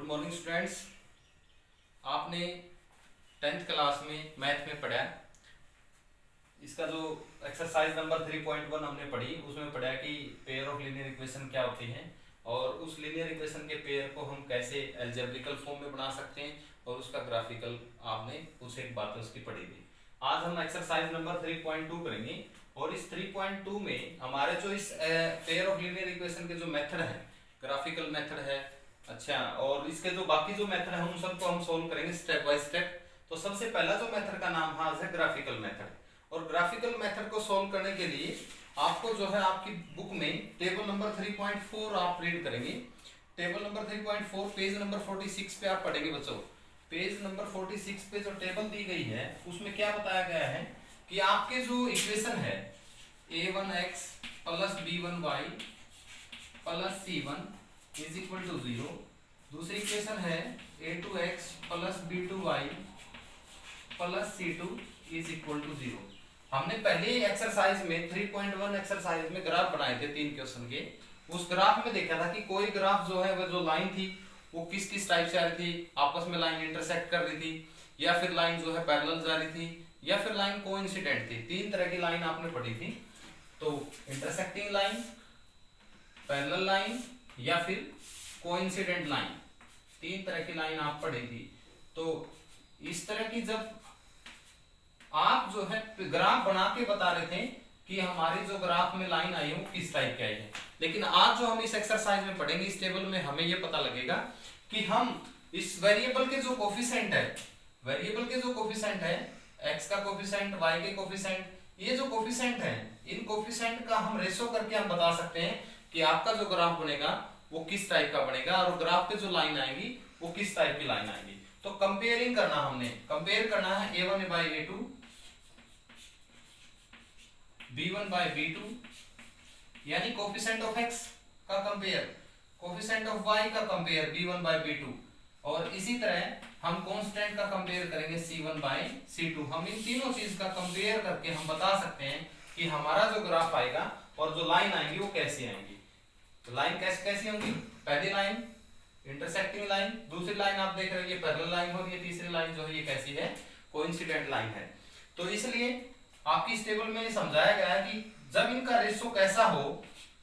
Good morning students. आपने 10th class में math में पढ़ा, इसका जो एक्सरसाइज नंबर 3.1 हमने पढ़ी उसमें पढ़ा कि पेयर ऑफ लीनियर इक्वेशन क्या होती है और उस लीनियर इक्वेशन के पेयर को हम कैसे एल्जेब्रिकल फॉर्म में बना सकते हैं और उसका ग्राफिकल आपने उस एक बात उसकी पढ़ी थी। आज हम एक्सरसाइज नंबर 3.2 करेंगे और इस 3.2 में हमारे जो इस पेयर ऑफ लीनियर इक्वेशन के जो मेथड है, ग्राफिकल मेथड है, अच्छा, और इसके जो बाकी जो मेथड है उन सबको हम सोल्व करेंगे स्टेप बाय स्टेप। तो सबसे पहला जो मेथड का नाम है ग्राफिकल मेथड और ग्राफिकल मेथड को सोल्व करने के लिए आपको जो है आपकी बुक में टेबल नंबर 3.4 आप रीड करेंगे। टेबल नंबर 3.4 पेज नंबर 46 पे आप पढ़ेंगे बच्चों। पेज नंबर 46 पे जो टेबल दी गई है उसमें क्या बताया गया है कि आपके जो इक्वेशन है a1x plus b1y plus c1 is equal to 0। दूसरी इक्वेशन है a2x plus b2y plus c2 is equal to 0। हमने पहले एक्सरसाइज में 3.1 एक्सरसाइज में ग्राफ बनाए थे 3 क्वेश्चन के। उस ग्राफ में देखा था कि कोई ग्राफ जो है वो जो लाइन थी वो किस किस टाइप से आ रही थी, आपस में लाइन इंटरसेक्ट कर रही थी या फिर लाइन जो है पैरेलल जा रही थी या फिर लाइन कोइंसिडेंट थी। 3 तरह की लाइन आपने पढ़ी थी, तो इंटरसेक्टिंग लाइन, पैरेलल लाइन या फिर कोइंसिडेंट लाइन, 3 तरह की लाइन आप पढ़ी थी। तो इस तरह की जब आप जो है ग्राफ बना के बता रहे थे कि हमारी जो ग्राफ में लाइन आई है वो किस टाइप की आई है, लेकिन आज जो हम इस एक्सरसाइज में पढ़ेंगे इस टेबल में हमें ये पता लगेगा कि हम इस वेरिएबल के जो कोफिशिएंट है, वेरिएबल के जो कोफिशिएंट है, x का कोफिशिएंट, y के कोफिशिएंट, ये जो कोफिशिएंट है इन कोफिशिएंट का हम रेशो करके हम बता सकते हैं कि आपका जो ग्राफ बनेगा वो किस टाइप का बनेगा और ग्राफ पे जो लाइन आएगी वो किस टाइप की लाइन आएगी। तो कंपेयरिंग करना, हमने कंपेयर करना है a1 by a2, b1 by b2, यानी कोफिशिएंट ऑफ x का कंपेयर, कोफिशिएंट ऑफ y का कंपेयर b1 by b2, और इसी तरह हम कांस्टेंट का कंपेयर करेंगे c1 by c2। हम इन तीनों चीज का कंपेयर करके हम बता सकते हैं कि हमारा जो ग्राफ आएगा और जो लाइन आएंगी वो कैसी आएंगी। तो लाइन कैसे कैसी होंगी, पहली लाइन इंटरसेक्टिंग लाइन, दूसरी लाइन आप देख रहे हैं ये पैरेलल लाइन हो रही है, तीसरी लाइन जो है ये कैसी है, कोइंसिडेंट लाइन है। तो इसलिए आपकी इस टेबल में समझाया गया है कि जब इनका रेशो कैसा हो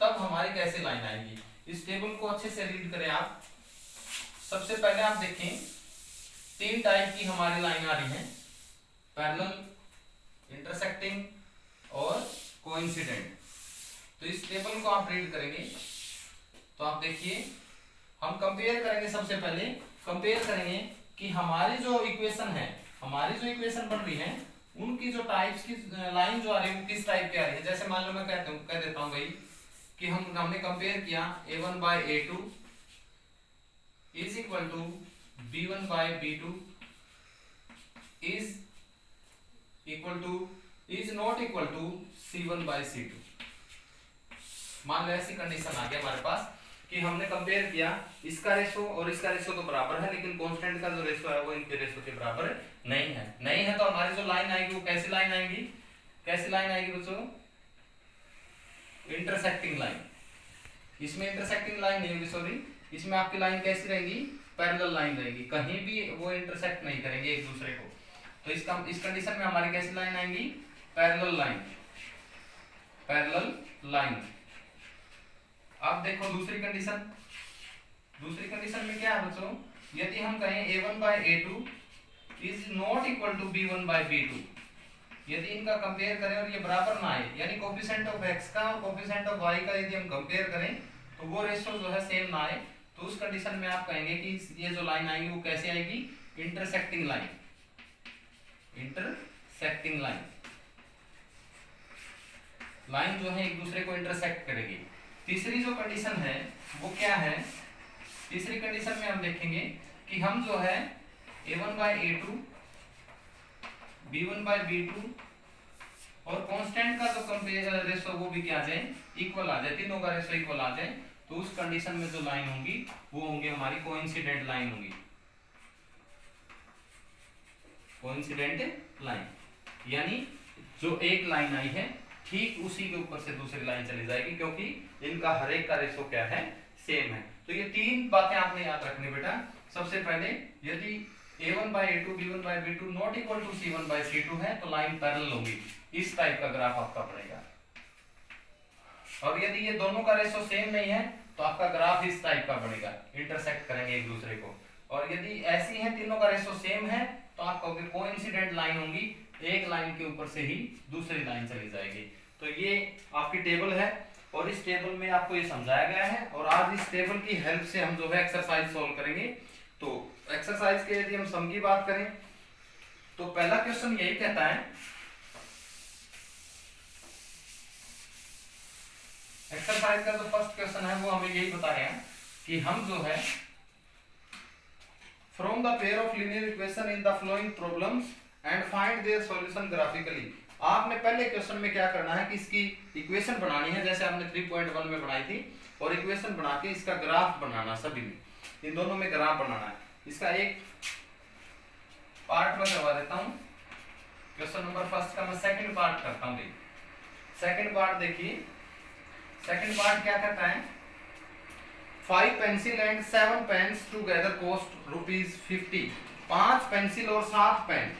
तब हमारी कैसे लाइन आएगी। इस टेबल को अच्छे से रीड करें आप। सबसे पहले आप देखें 3 टाइप की हमारी लाइन आ रही है, पैरेलल, इंटरसेक्टिंग और कोइंसिडेंट। तो इस टेबल को आप रीड करेंगे तो आप देखिए हम कंपेयर करेंगे। सबसे पहले कंपेयर करेंगे कि हमारी जो इक्वेशन है, हमारी जो इक्वेशन बन रही है उनकी जो टाइप्स की लाइन जो आ रही है वो किस टाइप की आ रही है। जैसे मान लो मैं कह देता हूं भाई कि हमने कंपेयर किया a1 by a2 is equal to b1 by b2 is equal to is not equal to c1 by c2। मान लो ऐसी कंडीशन आ गया हमारे पास कि हमने कंपेयर किया, इसका रेशो और इसका रेशो तो बराबर है लेकिन कांस्टेंट का जो रेशो है वो इनके रेशो के बराबर नहीं है। नहीं है तो हमारी जो लाइन आएगी वो कैसी लाइन आएगी, कैसी लाइन आएगी बच्चों, इंटरसेक्टिंग लाइन। इसमें इंटरसेक्टिंग लाइन नहीं होगी, सॉरी, इसमें आपकी लाइन कैसी रहेगी, पैरेलल लाइन रहेगी, कहीं भी वो इंटरसेक्ट नहीं करेंगे एक दूसरे को। तो इस कंडीशन में हमारी कैसी लाइन आएंगी, पैरेलल लाइन, पैरेलल लाइन। अब देखो दूसरी कंडीशन, दूसरी कंडीशन में क्या है बच्चों, यदि हम कहें a1 by a2 is not equal to b1 by b2, यदि इनका कंपेयर करें और ये बराबर ना आए, यानी कोफिशिएंट ऑफ x का और कोफिशिएंट ऑफ y का यदि हम कंपेयर करें तो वो रेशो जो है सेम ना आए, तो उस कंडीशन में आप कहेंगे कि ये जो लाइन आएगी वो कैसी आएगी, intersecting line, intersecting line. Line जो है एक दूसरे को इंटरसेक्ट करेगी। तीसरी जो कंडीशन है वो क्या है, तीसरी कंडीशन में हम देखेंगे कि हम जो है a1 by a2, b1 by b2 और कांस्टेंट का जो कंपेयर रेशो वो भी क्या आ जाए, इक्वल आ जाए, तीनों का रेशो इक्वल आ जाए, तो उस कंडीशन में जो लाइन होंगी वो होंगी हमारी कोइंसिडेंट लाइन होंगी, कोइंसिडेंट लाइन। यानी जो एक लाइन आई है ठीक उसी के ऊपर से दूसरी लाइन चली जाएगी क्योंकि इनका हर एक का रेशो क्या है, सेम है। तो ये 3 बातें आपने याद रखनी बेटा। सबसे पहले यदि a1 by a2 b1 by b2 not equal to c1 by c2 है तो लाइन पैरेलल होगी, इस टाइप का ग्राफ आपका बनेगा। और यदि ये दोनों का रेशो सेम नहीं है तो आपका ग्राफ इस टाइप का बनेगा, इंटरसेक्ट करेंगे एक दूसरे को। और यदि ऐसी है तीनों का रेशो सेम है तो आप कहोगे कोइंसिडेंट लाइन होंगी, एक लाइन के ऊपर से ही दूसरी लाइन चली जाएगी। तो ये आपकी टेबल है और इस टेबल में आपको ये समझाया गया है और आज इस टेबल की हेल्प से हम जो है एक्सरसाइज सॉल्व करेंगे। तो एक्सरसाइज के यदि हम सम की बात करें तो पहला क्वेश्चन यही कहता है, एक्सरसाइज का जो फर्स्ट क्वेश्चन है वो हमें यही बता रहे हैं कि हम जो है from the pair of linear equation in the flowing problems and find their solution graphically. आपने पहले क्वेश्चन में क्या करना है कि इसकी इक्वेशन बनानी है जैसे आपने 3.1 में बनाई थी, और इक्वेशन बना के इसका ग्राफ बनाना, सभी में इन दोनों में ग्राफ बनाना है। इसका एक पार्ट में करवा देता हूं, क्वेश्चन नंबर फर्स्ट का मैं सेकंड पार्ट करता हूं। सेकंड पार्ट देखिए, सेकंड पार्ट क्या कहता है, 5 pencil and 7 pens together cost ₹50। 5 pencil और 7 पेन,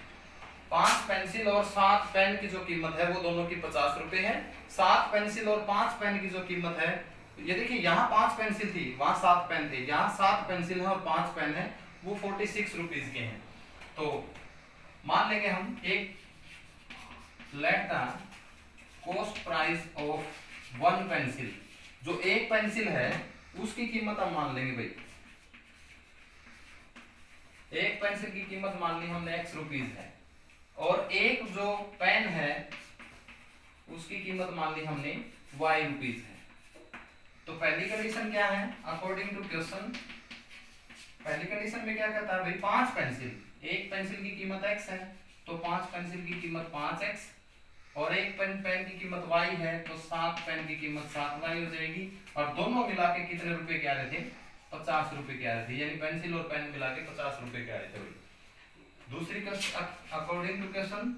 5 पेंसिल और 7 पेन की जो कीमत है वो दोनों की 50 रुपए है। 7 पेंसिल और 5 पेन की जो कीमत है, ये देखिए यहाँ 5 पेंसिल थी वहां 7 पेन थे, यहाँ 7 पेंसिल है और 5 पेन है, वो 46 रुपीज के हैं। तो मान लेंगे हम एक let the cost price of 1 pencil, जो एक पेंसिल है उसकी कीमत हम मान लेंगे भाई, एक पेंसिल की कीमत मान ली हमने x रुपीज है, और एक जो पेन है उसकी कीमत मान ली हमने y रुपीज है। तो पहली कंडीशन क्या है, अकॉर्डिंग टू क्वेश्चन, पहली कंडीशन में क्या कहता है भाई, 5 पेंसिल, एक पेंसिल की कीमत x है तो 5 पेंसिल की कीमत 5x, और एक पेन की कीमत y है तो 7 पेन की कीमत 7y हो जाएगी, और दोनों मिला के कितने रुपए के आ रहे थे, 50 रुपए के आ रहे थे, यानी पेंसिल और पेन मिला के 50 रुपए के आ रहे थे भाई। दूसरी क्वेश्चन, अकॉर्डिंग टू क्वेश्चन,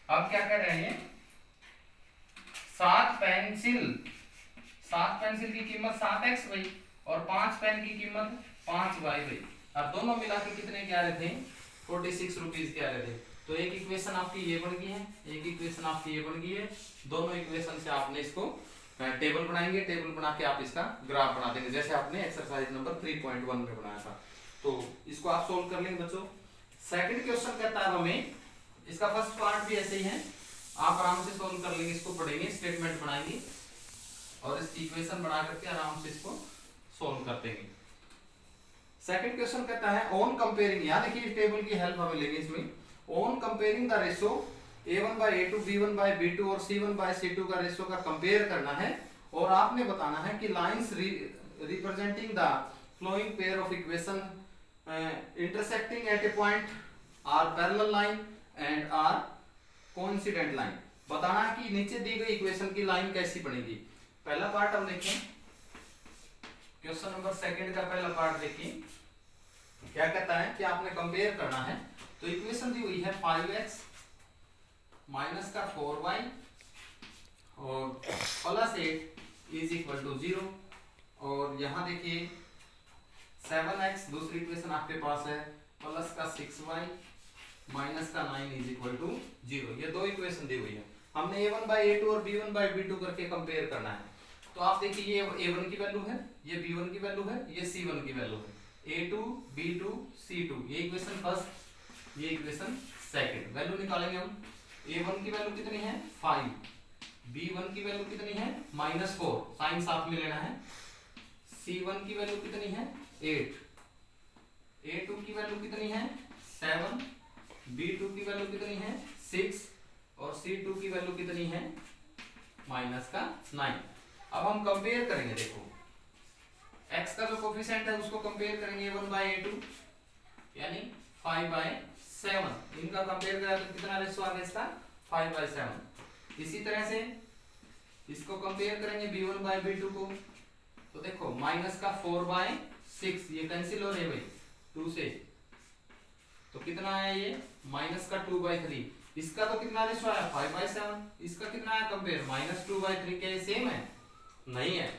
अब क्या कह रहे हैं, 7 पेंसिल की कीमत 7x भाई, और 5 पेन की कीमत 5y भाई, अब दोनों मिला के कितने के आ रहे थे, 46 रुपीज के आ रहे थे। तो एक इक्वेशन आपकी ये बन गई है, एक इक्वेशन आपकी ये बन गई है, दोनों इक्वेशन से आपने इसको टेबल बनाएंगे, टेबल बना के आप इसका ग्राफ बना देंगे जैसे आपने एक्सरसाइज नंबर 3.1 में बनाया था। तो इसको आप सोल्व कर लेंगे बच्चों। सेकंड क्वेश्चन कहता है हमें, इसका फर्स्ट पार्ट भी ऐसे ही है, आप आराम से सोल्व कर लेंगे, इसको पढ़ेंगे, स्टेटमेंट बनाएंगे और इस इक्वेशन बना करके आराम से इसको सोल्व कर देंगे। सेकंड क्वेश्चन कहता है ऑन कंपेयरिंग, यहाँ देखिए टेबल की हेल्प हमें लेंगे इसमें, on comparing the ratio a1 by a2 b1 by b2 और c1 by c2 का रेशो का कंपेयर करना है, और आपने बताना है कि lines representing the following pair of equation intersecting at a point are parallel line and are coincident line. बताना है कि नीचे दी गई इक्वेशन की लाइन कैसी बनेगी। पहला पार्ट हम देखें, क्वेश्चन नंबर सेकंड का पहला पार्ट देखिए, क्या कहता है कि आपने कंपेयर करना है। तो इक्वेशन दी हुई है 5x माइनस का 4y और प्लस 8 इज इक्वल टू 0, और यहाँ देखिए 7x दूसरी इक्वेशन आपके पास है, प्लस का 6y माइनस का 9 इज इक्वल टू 0। ये दो इक्वेशन दी हुई है, हमने a1 by a2 और b1 by b2 करके कंपेयर करना है। तो आप देखिए ये a1 की वैल्यू है, ये b1 की वैल्यू है, ये c1 की वैल्यू है, a2 b2 c2, ये इक्वेशन फर्स्ट, ये इक्वेशन सेकंड। वैल्यू निकालेंगे हम, a1 की वैल्यू कितनी है 5, b1 की वैल्यू कितनी है -4, साइन साथ में लेना है, c1 की वैल्यू कितनी है 8, a2 की वैल्यू कितनी है 7, b2 की वैल्यू कितनी है 6 और c2 की वैल्यू कितनी है -9। अब हम कंपेयर करेंगे, देखो x का जो कोफिशिएंट है उसको कंपेयर करेंगे a1 by a2 यानी 5/7, इनका कंपेयर करा तो कितना रेशो आ गया इसका 5/7। इसी तरह से इसको कंपेयर करेंगे b1 by b2 को, तो देखो माइनस का 4/6, ये कैंसिल हो रहे भाई 2 से, तो कितना आया ये माइनस का 2/3, इसका तो कितना रेशो आया 5/7, इसका कितना आया कंपेयर -2/3, क्या ये सेम है नहीं है,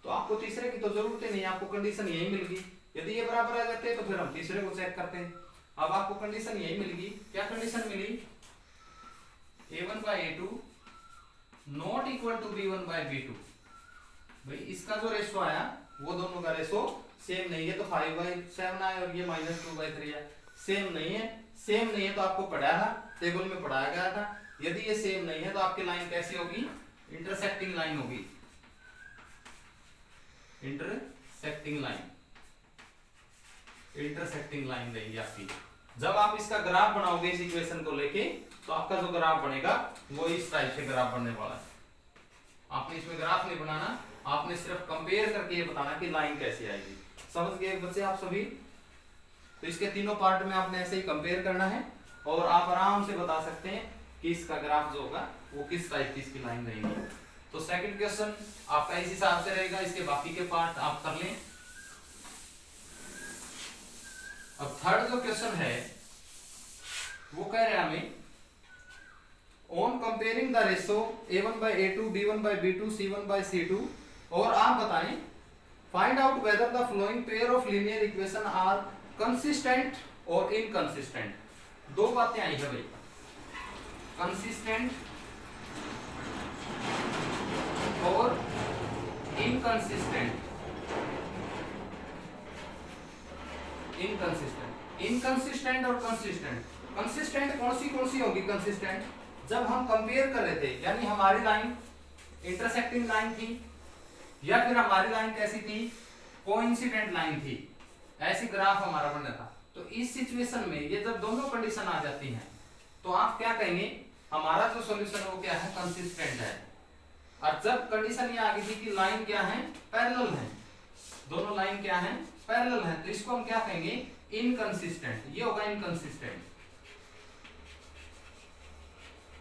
तो आपको तीसरे की तो जरूरत ही नहीं, आपको कंडीशन यही मिल गई। यदि ये बराबर आ जाते हैं तो फिर हम तीसरे को चेक करते हैं। अब आपको कंडीशन यही मिल गई, क्या कंडीशन मिली, a1/a2 not equal to b1/b2। भाई इसका जो रेशो आया वो दोनों का रेशो सेम नहीं है, तो 5/7 आया और ये -2/3 है, सेम नहीं है। सेम नहीं है तो आपको पढ़ाया था, टेबल में पढ़ाया गया था। यदि ये सेम नहीं है तो आपकी लाइन कैसी होगी, इंटरसेक्टिंग लाइन होगी, इंटरसेक्टिंग लाइन, इंटरसेक्टिंग लाइन रहेगी आपकी। जब आप इसका ग्राफ बनाओगे इस इक्वेशन को लेके, तो आपका जो ग्राफ बनेगा वो इस टाइप से ग्राफ बनने वाला है। आपने इसमें ग्राफ नहीं बनाना, आपने सिर्फ कंपेयर करके ये बताना कि लाइन कैसे आएगी। समझ गए बच्चे आप सभी? तो इसके तीनों पार्ट में आपने ऐसे ही कंपेयर करना है और आप आराम से बता सकते हैं कि इसका ग्राफ जो होगा वो किस टाइप की इसकी लाइन रहेगी। तो सेकंड क्वेश्चन आपका इस हिसाब से रहेगा, इसके बाकी के पार्ट आप कर लें। अब थर्ड जो क्वेश्चन है वो कह रहे हैं हमें on comparing the ratio a1/a2 b1/b2 c1/c2, और आप बताएं find out whether the following pair of linear equation are consistent और इनकंसिस्टेंट। दो बातें आई है भाई, कंसिस्टेंट और इनकंसिस्टेंट। इनकंसिस्टेंट और कंसिस्टेंट। कंसिस्टेंट कौन सी होगी कंसिस्टेंट, जब हम कंपेयर कर रहे थे, यानी हमारी लाइन इंटरसेक्टिंग लाइन थी या फिर हमारी लाइन कैसी थी, कोइंसिडेंट लाइन थी, ऐसी ग्राफ हमारा बन रहा था। तो इस सिचुएशन में ये जब दोनों कंडीशन आ जाती हैं तो आप क्या कहेंगे, हमारा जो सॉल्यूशन है वो क्या है, कंसिस्टेंट है। और जब कंडीशन ये आ गई थी कि लाइन क्या है, पैरेलल है, दोनों लाइन क्या है, पैरेलल है, तो इसको हम क्या कहेंगे, इनकंसिस्टेंट। ये होगा इनकंसिस्टेंट,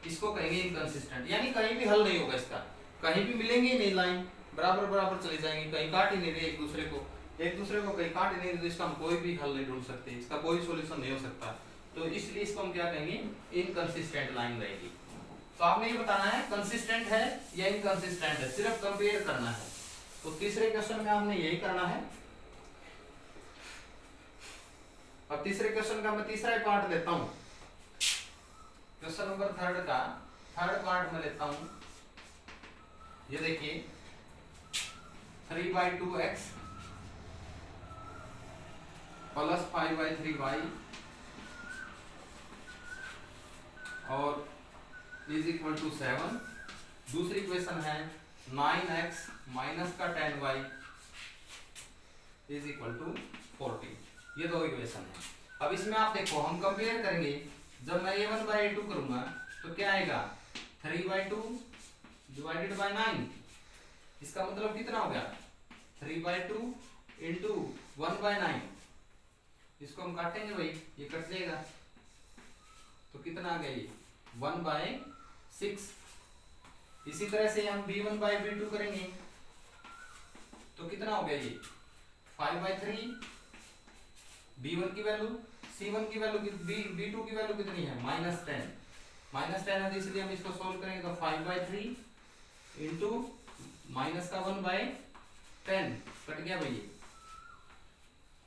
इसको कहेंगे इनकंसिस्टेंट, यानी कहीं भी हल नहीं होगा इसका, कहीं भी मिलेंगे ही नहीं, लाइन बराबर बराबर चली जाएंगी, कहीं काट ही नहीं रहे एक दूसरे को कहीं काट ही नहीं रहे, तो इसका हम कोई भी हल नहीं ढूंढ सकते, इसका कोई सॉल्यूशन नहीं हो सकता। तो इसलिए इसको हम क्या कहेंगे, इनकंसिस्टेंट लाइन रहेगी। तो आपने ये बताना है कंसिस्टेंट है या इनकंसिस्टेंट है, सिर्फ कंपेयर करना है। तो तीसरे क्वेश्चन में आपने यही करना है। अब तीसरे क्वेश्चन का मैं तीसरा ही पार्ट लेता हूं, क्वेश्चन नंबर थर्ड का थर्ड पार्ट में लेता हूं। ये देखिए 3/2x प्लस 5/3y और इज इक्वल टू 7। दूसरी क्वेश्चन है 9x माइनस का 10y इज इक्वल टू 40। ये दो इक्वेशन है। अब इसमें आप देखो, हम कंपेयर करेंगे, जब मैं a1/a2 करूंगा तो क्या आएगा, 3/2 डिवाइडेड बाय 9, इसका मतलब कितना हो गया, 3/2 इंटू 1/9। इसको हम काटेंगे भाई, ये कट जाएगा, तो कितना आ गया ये 1/6। इसी तरह से हम b1/b2 करेंगे तो कितना हो गया ये 5/3। b1 की वैल्यू, c1 की वैल्यू, b2 की वैल्यू कितनी है, -10। -10 है तो इसलिए हम इसको सोल्व करेंगे तो 5/3 इंटू माइनस का 1/10 कट गया भाई,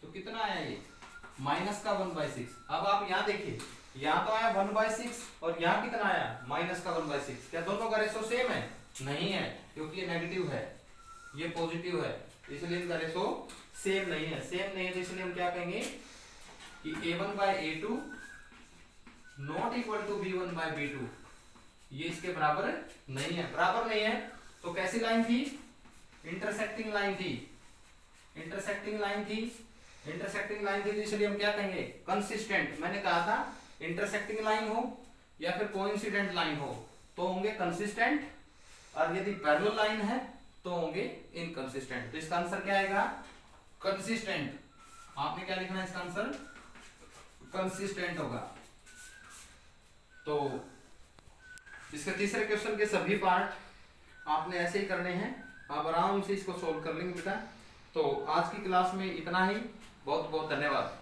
तो कितना आया ये माइनस का 1/6। अब आप यहाँ देखिए, यहाँ तो आया 1/6 और यहाँ कितना आया माइनस का 1/6। क्या दोनों का रेशो सेम है, नहीं है, क्योंकि ये नेगेटिव है ये पॉजिटिव है, इसलिए इनका रेशो सेम नहीं है। सेम नहीं है तो इसलिए हम क्या कहेंगे कि a1/a2 not equal to b1/b2, ये इसके बराबर नहीं है। बराबर नहीं है तो कैसी लाइन थी, इंटरसेक्टिंग लाइन थी, इंटरसेक्टिंग लाइन थी, इंटरसेक्टिंग लाइन थी, तो इसलिए हम क्या कहेंगे, कंसिस्टेंट। मैंने कहा था इंटरसेक्टिंग लाइन हो या फिर कोइंसिडेंट लाइन हो तो होंगे कंसिस्टेंट, और यदि पैरेलल लाइन है तो होंगे इनकंसिस्टेंट। तो इसका आंसर क्या आएगा, कंसिस्टेंट। आपने क्या लिखना है, इसका आंसर कंसिस्टेंट होगा। तो इसके तीसरे क्वेश्चन के सभी पार्ट आपने ऐसे ही करने हैं, आप आराम से इसको सोल्व कर लेंगे बेटा। तो आज की क्लास में इतना ही, बहुत बहुत धन्यवाद।